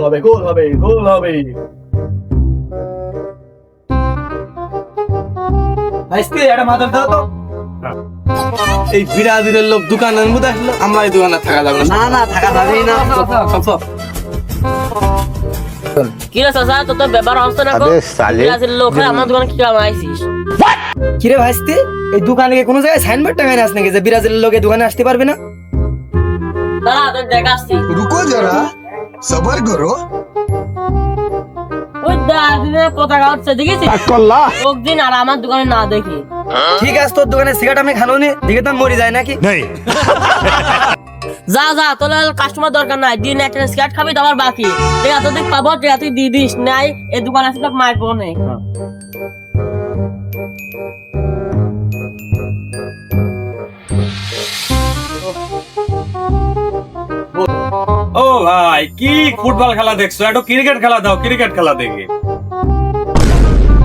হবে, গোল হবে, গোল হবে। ভাইস্তি এটা মাদল দাও তো। এই বিরাজিলের লোক দোকানের মধ্যে আসলো, আমরা এই দোকানে থাকা যাবে না। না থাকা যাবেই না। কি রে চাচা, তোর তো ব্যাপার হচ্ছে না। ব্রাজিল লোক আমার দোকানে কি কাম আইছিস? কিরে ভাইস্তি, এই দোকানে কোনো জায়গায় সাইনবোর্ড টাঙানো আছে নাকি যে ব্রাজিলের লোক এই দোকানে আসতে পারবে না? দাঁড়া, তোর দেখাচ্ছি। रुको जरा सबर करो। ওই দাদিনের পতাকা উঠছে, দেখেছিস? লোকদিন আর আমার দোকানে না দেখি। ঠিক আছে, তোর দোকানে সিগারেট আমি খানো নি, দিকে তো মরে যায় নাকি? যা যা, তোর কাস্টমার দরকার নাই। দিন একটা সিগারেট খাবি, তোমার বাকি ঠিক আছে। তুই পাবো, ঠিক আছে, তুই দিয়ে দিস। নাই এই দোকান আছে, তোকে মারবো না। ও ভাই, কি ফুটবল খেলা দেখছো? একটু ক্রিকেট খেলা দাও, ক্রিকেট খেলা দেখি।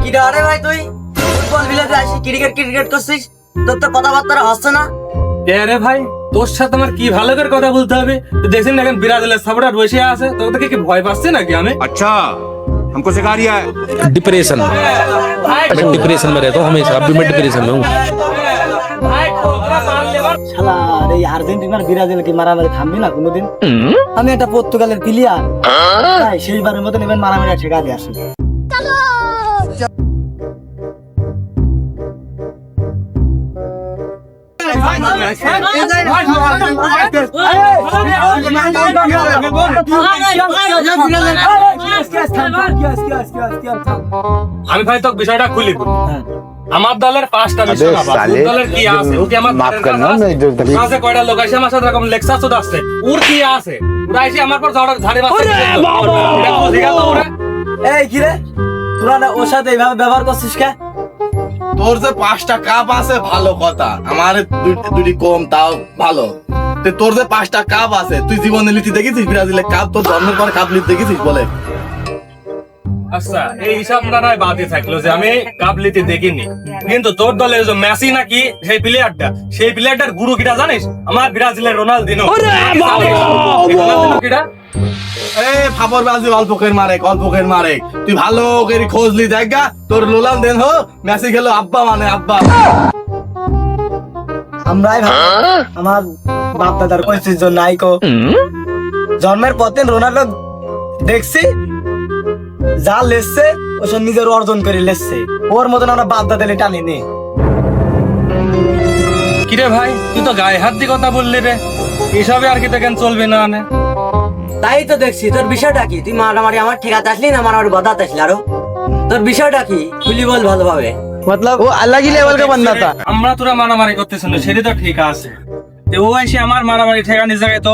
কি রে ভাই, তুই ফুটবল ভিলেজে আসি ক্রিকেট ক্রিকেট করছিস? তোর তো কথাবার্তা হচ্ছে না। রে ভাই, তোর সাথে আমার কি ভালো করে কথা বলতে হবে? তুই দেখছিস না এখন ব্রাজিলের সাপোর্টার বসে আছে, তোকে কি ভয় পাচ্ছে নাকি আমি? अच्छा हमको सिखा रिया है। डिप्रेशन मैं डिप्रेशन में रहता हूँ हमेशा, अभी मैं डिप्रेशन में हूँ। শালা এই আর্জেন্টিনার ব্রাজিল কি মারামারি থামবি না কোনোদিন? আমি একটা পর্তুগালের প্লেয়ার, তাই সেইবারের মতন এবার মারামারি ঠেকা দিয়ে আসি। আমি ভাই তোকে বিষয়টা খুলি বলি। আমার দলের 5টা বিষয় দলের কি আছে? ও কি আমার কাছে কয়টা লোক আছে আমার সাথে এরকম লেকচার চলতে আসছে? ওর কি আছে? ওরা এসে আমার পর ঝাড়ে বাসছে। এই কি রে, তোরা না ওর সাথে এইভাবে ব্যবহার করছিস কে? তোর যে 5টা কাপ আছে ভালো কথা, আমার দুটি কম তাও ভালো। তোর যে 5টা কাপ আছে, তুই জীবনে লিখতে দেখেছিস ব্রাজিলের কাপ? তোর জন্মের পর কাপ লিখতে দেখেছিস বলে? আচ্ছা, এই হিসাবটা নয় বাদই থাকলো যে আমি কাবলিতে দেখিনি, কিন্তু তোর দলে যে মেসি নাকি সেই প্লেয়ারটার গুরু কিটা জানিস? আমার ব্রাজিলের রোনালদিনো। কিটা ফাপর বাজি অল্পকের মারে। তুই ভালো করে খোঁজলি জায়গা, তোর লোলাম দেন হো মেসি খেলো আব্বা মানে আব্বা। আমরাই আমার বাপ দাদার পরিচিত নাইকো জন্মের পথে রোনাল্ডো দেখছি যা লেসছে ও সে নিজের অর্জন করে লেসছে, ওর মতন আমরা বাপ দাদালে টানি নি। কিরে ভাই, তুই তো গায়ে হাত দিয়ে কথা বললি রে, এসবে আর কি দেখেন চলবে না। তাই তো দেখছি। তোর বিষয়টা কি? তুই মারামারি আমার ঠিকাতে আসলি না মারামারি বদাতে আসলি? আরো তোর বিষয়টা কি খুলি বল ভালোভাবে। मतलब वो अलग ही लेवल का बंदा था। আমরা তোরা মারামারি করতেছ না, সেটা তো ঠিক আছে। ও এসে আমার মারামারি ঠেকানি জায়গায় তো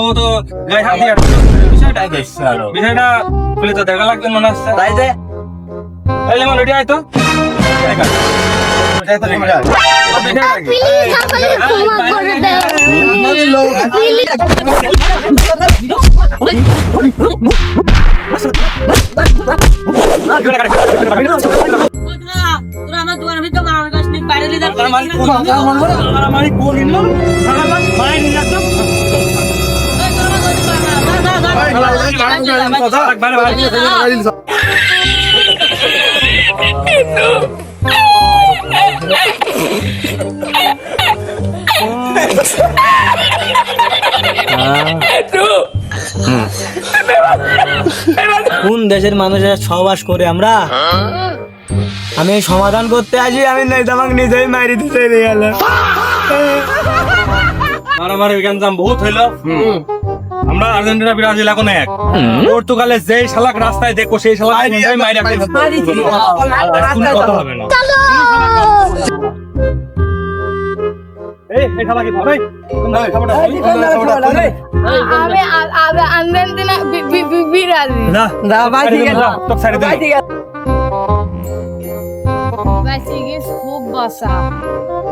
গায়ে হাত দিয়ে বিষয়টা খুলে তো দেখা লাগবে মনে হচ্ছে। তাই যে এলে মনে রেডি আয় তো। তোরা আমার দোকানের ভিতরে মারামারি করিস নি, বাইরে লিয়ে যা। মারামারি করি না, মারামারি নিয়ে যাচ্ছ। কোন দেশের মানুষেরা সহবাস করে আমরা? আমি সমাধান করতে আসি, আমি আমাকে নিজেই মারি দিতে গেল। মারামারি গঞ্জাম বহুত হইলো। আমরা আর্জেন্টিনা ব্রাজিল এখন এক। পর্তুগালে যেই শালাক রাস্তায় দেখো সেই শালাক মাইরা কথা হবে না। এই শালা কি ভাই? আমি আর্জেন্টিনা ব্রাজিল। না না ভাই, ঠিক আছে তো ছেড়ে দে। খুব বাসা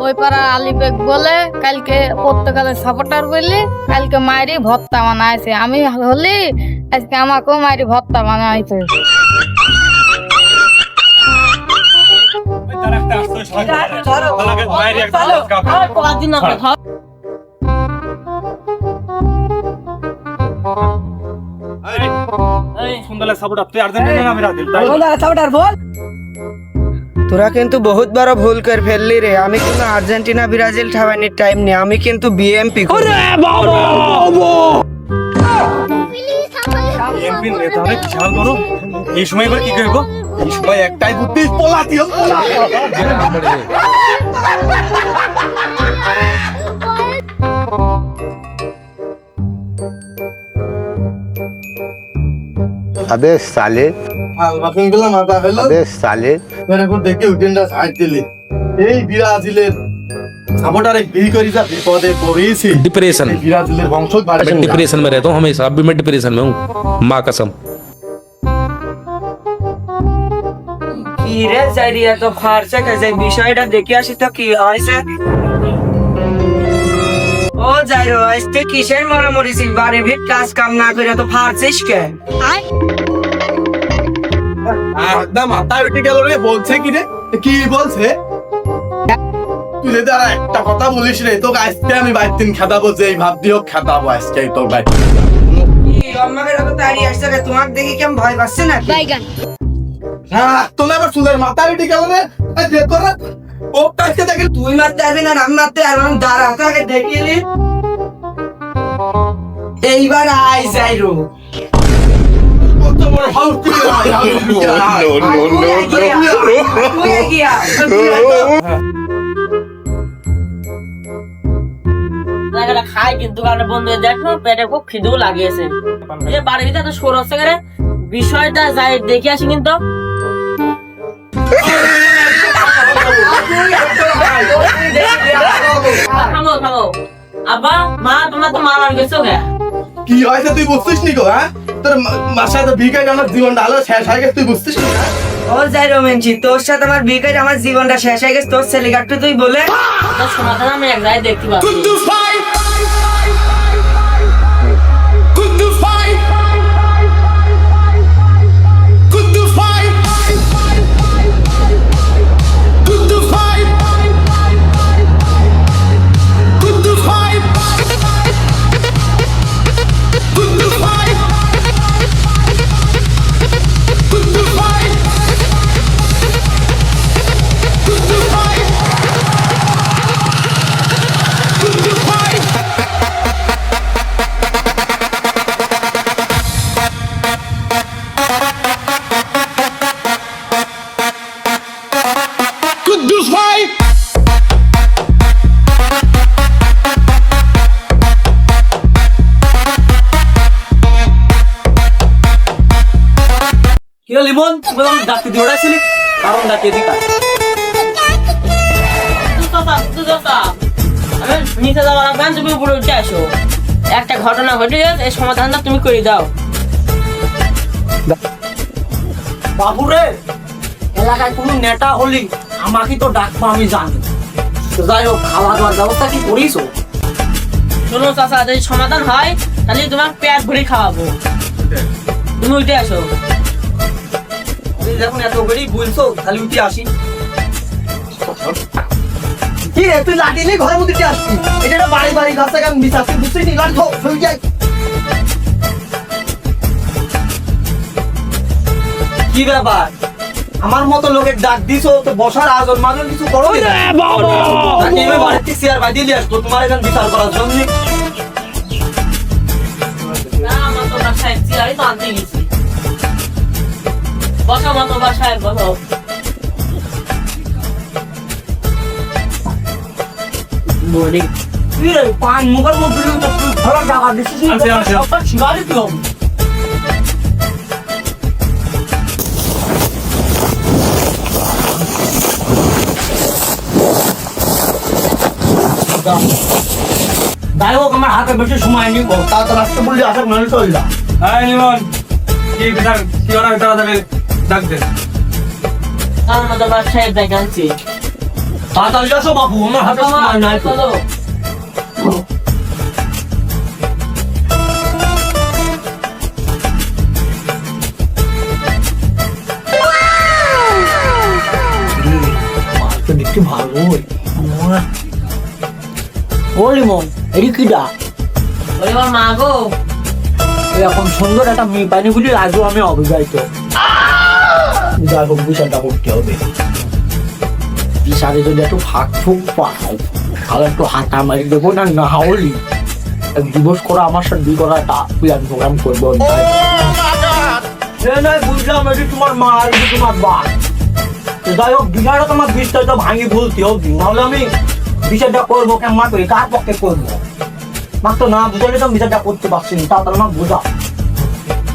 ওই পাড়া আলিবেগ বলে কালকে পর্তুগালের সাপোর্টার বললে কালকে মাইরি ভর্তা বানাইছে। আমি হলি আজকে আমাকেও মাইরি ভর্তা বানাইছে। এই কোন দলের সাপোর্টার? তুই আর্জেন্টিনা না ব্রাজিল? তাই বল। তোরা কিন্তু বহুত বড় ভুল করে ফেললি রে। আমি কিন্তু আর্জেন্টিনা ব্রাজিল ঠাওয়ানির টাইম নেই, আমি কিন্তু বিএমপি। বিএনপি নেতা হলে বিশাল বড়। এই সময় এবার কি করবো? এই সময় একটাই বুদ্ধি, পলাতিও अबे साले বাকিং গুলো মাথা ফেলো अबे साले দেখে উঠেনটা সাইড দিলি। এই ব্রাজিলের সাপোর্টারে বিল করি যা বিপদে পড়েছি। डिप्रेशन এই ব্রাজিলের বংশ বাড়বে मैं डिप्रेशन में रहता हूँ हमेशा, अभी मैं डिप्रेशन में हूँ, माँ कसम। কি রে যাইরিয়া তো ফারছে কাজে বিষয়টা দেখে আসি তো কি হইছে। ও যাইরো আজকে কিসের মারামারি ছিল? বাড়ির ভিত কাজ কাম না করে তো ফারছিস কে? একদম মাথা উঠে গেল রে। বলছে কি রে? কি বলছে? তুই যদি আর একটা কথা বলিস রে, তোকে আজকে আমি বাইর দিন খেতাবো, যে এই ভাব দিয়েও খেতাবো আজকে তোর ভাই। কি আমাকে তো তাড়ি আসছে রে, তোমাকে দেখি কেমন ভয় পাচ্ছে না? হ্যাঁ, তোলে আবার চুলের মাথা উঠে গেল রে। এই দেখো রে, ও কাছে দেখে তুই মারতে আসবি না আমি মারতে আর আমি দাঁড়াও তাকে দেখিলি। এইবার আই যাইরো কত বড় হাউস তুই তুই গিয়া জায়গাটা খাই কিন্তু কারণে বন্ধু দেখো পেটে খুব খিদেও লাগিয়েছে। এই যে বাড়ির ভিতরে তো সর হচ্ছে করে বিষয়টা যাই দেখে আসি কিন্তু। থামো থামো আব্বা মা তোমার তো মারার গেছো কে? কি হয়েছে তুই বুঝছিস নি গো? হ্যাঁ, তোর বাসায় তো ভিখারি আমার জীবনটা আলো শেষ হয়ে গেছে, তুই বুঝছিস নি? ও যাইরো মেনছি তোর সাথে আমার বিয়ে করে আমার জীবনটা শেষ হয়ে গেছে। তোর ছেলে কাটতে তুই বলে তো সমাধান আমি এক জায়গায় দেখতে পাচ্ছি। কি হলো লিমন? তুই আমাকে ডাকতে দৌড়াইছিলি, কারণ ডাকিয়ে দিকা। আমি নিচে যাওয়ার আগে তুমি উপরে উঠে আসো। একটা ঘটনা ঘটে গেছে, এই সমাধানটা তুমি করে দাও। বাবুরে এলাকায় কোনো নেতা হলি আমাকে তো ডাকবো, আমি জানি। তো যাই হোক, খাওয়া দাওয়ার ব্যবস্থা কি করিস? শোনো চাচা, যদি সমাধান হয় তাহলে তোমার পেট ভরে খাওয়াবো। তুমি উঠে আসো। যখন এত করেই বলছো তাহলে উঠে আসি। কি রে তুই লাঠি নিয়ে ঘরের মধ্যে আসবি? এটা একটা বাড়ি বাড়ি গাছ থেকে আমি বিশ্বাস তুই বুঝছিস নি? লাঠি ধরে যাই। কি ব্যাপার? আমার মতো লোকের ডাক দিছো তো বসার আয়োজন মাজন কিছু করো না? নাকি এবার বাড়িতে চেয়ার বাঁধিয়ে দিয়ে আসবো তোমার এখানে বিচার করার জন্য? না, আমার তো বাসায় চেয়ারই তো আনতে গেছি। বসো মতো বাসায় বসো। মর্নিং তুই রে পান মুখের মধ্যে তো তুই ভালো টাকা দিছিস না? শিবালি তুই যাই হোক, আমার হাতে বেশি সময় নেই, তাড়াতাড়ি আসতে বললি আসা মানে চল যা। এই লিমন, কি বিচার কি ওরা তাড়াতাড়ি ডাক দে। আমার মতো বাসায় ব্যাগ আনছি। তাড়াতাড়ি আসো বাবু, আমার হাতে সময় নাই তো। চলো। মালটা দেখতে ভালোই। ও লিমন, এটি কিডা? ওরে আমার মা গো। এখন সুন্দর একটা মেয়ে পাইনি বলি আজও আমি অবিবাহিত। যাই হোক বিষয়টা করতে হবে। বিষাদে যদি একটু ফাঁক ফুক পাই তাহলে একটু হাঁটা মারি দেবো, না না হলি দিবস করা আমার সাথে বিয়ে করা একটা প্ল্যান প্রোগ্রাম করবো। বুঝলাম এটি তোমার মা আর এটি তোমার বাপ। যাই হোক বিষয়টা তোমার বিস্তারিত ভাঙি বলতে হবে, নাহলে আমি বিষয়টা করবো কেমন করি, কার পক্ষে করবো। মাত্র না বুঝালে তো বিচারটা করতে পারছি না, তাড়াতাড়ি আমাকে বোঝা।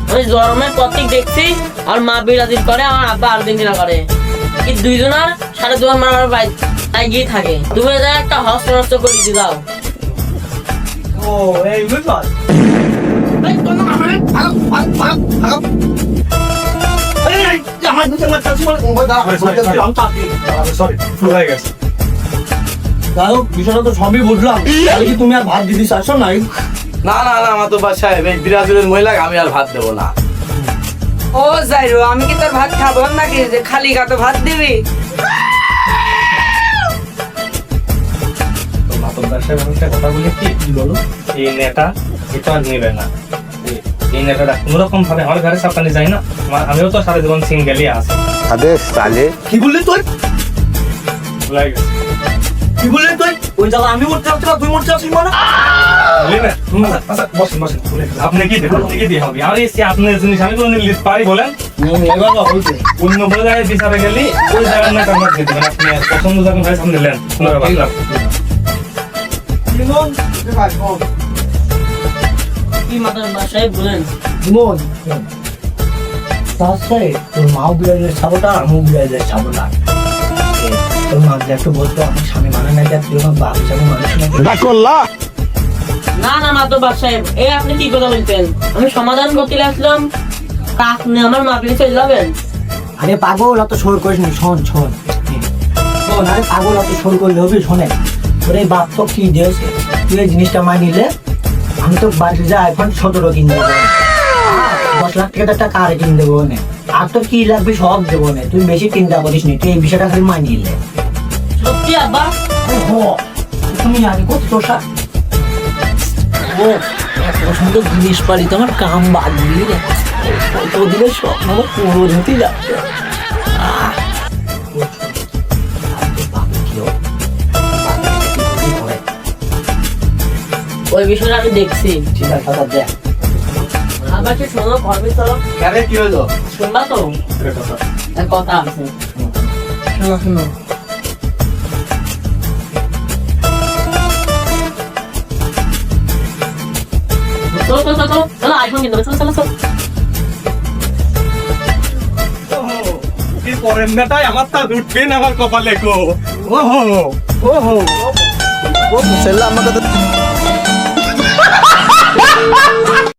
আমি জন্মের প্রতীক দেখছি আর মা বিরাজিত করে, আমার আব্বা আর্জেন্টিনা করে, কি দুইজনের সাড়ে দুবার মারার বাইক তাই গিয়ে থাকে। তুমি একটা হস্ত নষ্ট করে দিয়ে দাও। ও এই বুঝলাম। আমার দুটো মাত্র যাই হোক বিষয়টা তো সবই বুঝলাম। তাহলে কি তুমি আর ভাত দিতে চাইছো নাই? না না না মাতুব্বার সাহেব, এই ব্রাজিলের মহিলাকে আমি আর ভাত দেবো না। ও যাইরো, আমি কি তোর ভাত খাবো নাকি যে খালি গাতে ভাত দিবি? মাতব্বর সাহেব আমি একটা কথা বলি কি বলো, এই নেতা এটা আর নেবে না। এই নেতাটা কোনোরকম ভাবে আমার ঘরে সাপ্তাহে যায় না। আমিও তো সারা জীবন সিঙ্গেলই আছি। अबे साले কি বললি তুই? ভুলাই গেছে। কি বললি তুই? ওই জায়গা আমি মরতে চাচ্ছি না, তুই মরতে চাচ্ছিস মানে? বলি না? আচ্ছা, বসেন বসেন। আপনি কি দেবেন? আপনি কি দিয়ে হবে? আর এই আপনার জিনিস আমি কোনদিন লিস্ট পারি বলেন? এবার বলছে অন্য বলে জায়গায় বিচারে গেলি ওই জায়গার না কামাত দিয়ে দেবেন। আপনি পছন্দ যখন হয় সামনে নেন। কোনো ব্যাপার না। জীবন কি মাতাব্বর সাহেব বলেন? জীবন তাহলে তোর মাও বিড়ালের ছাগলটা আর আমিও বিড়ালের ছাগলটা। তোর মা একটু বলতো আমার স্বামী মানে না, যে তুই আমার বাপ হিসাবে মানুষ না। না না মাতাব্বর সাহেব, এই আপনি কি কথা বলছেন? আমি সমাধান করতে আসলাম, তা আপনি আমার মা বিয়ে চলে যাবেন? আরে পাগল অত সর করিস নি, শোন শোন শোন। আরে পাগল অত সর করলে হবে, শোনে তোর এই বাপ তো কি দিয়েছে, তুই এই জিনিসটা মাই নিলে আমি তো বাড়িতে যা এখন 17 কিনে দেবো, 10 লাখ টাকা কার কিনে দেবো নে, আর তোর কি লাগবে সব দেবো নে, তুই বেশি চিন্তা করিস নি, তুই এই বিষয়টা খালি মাই নিলে। সত্যি আব্বা? তুমি আগে করছো তোর সাথে ও এত সুন্দর জিনিস পারি, তোমার কাম বাড়লি রে, ওদিনের স্বপ্ন আমার পুরো হতে যাচ্ছে। ওই বিষয়টা আমি দেখছি। ঠিক আছে দাদা দেখ। আবার কি শোনো, ঘরে চলো। কেন কি হলো? শুনবা তো? এক কথা আছে, শোনো শোনো। চলো চলো চলো চলো, আইফোন কিনতে হবে, চলো চলো চলো। কি করেন নেতাই আমার তা উঠবেন আমার কপালে গো। ওহো ওহো ও সেল্লা আমাকে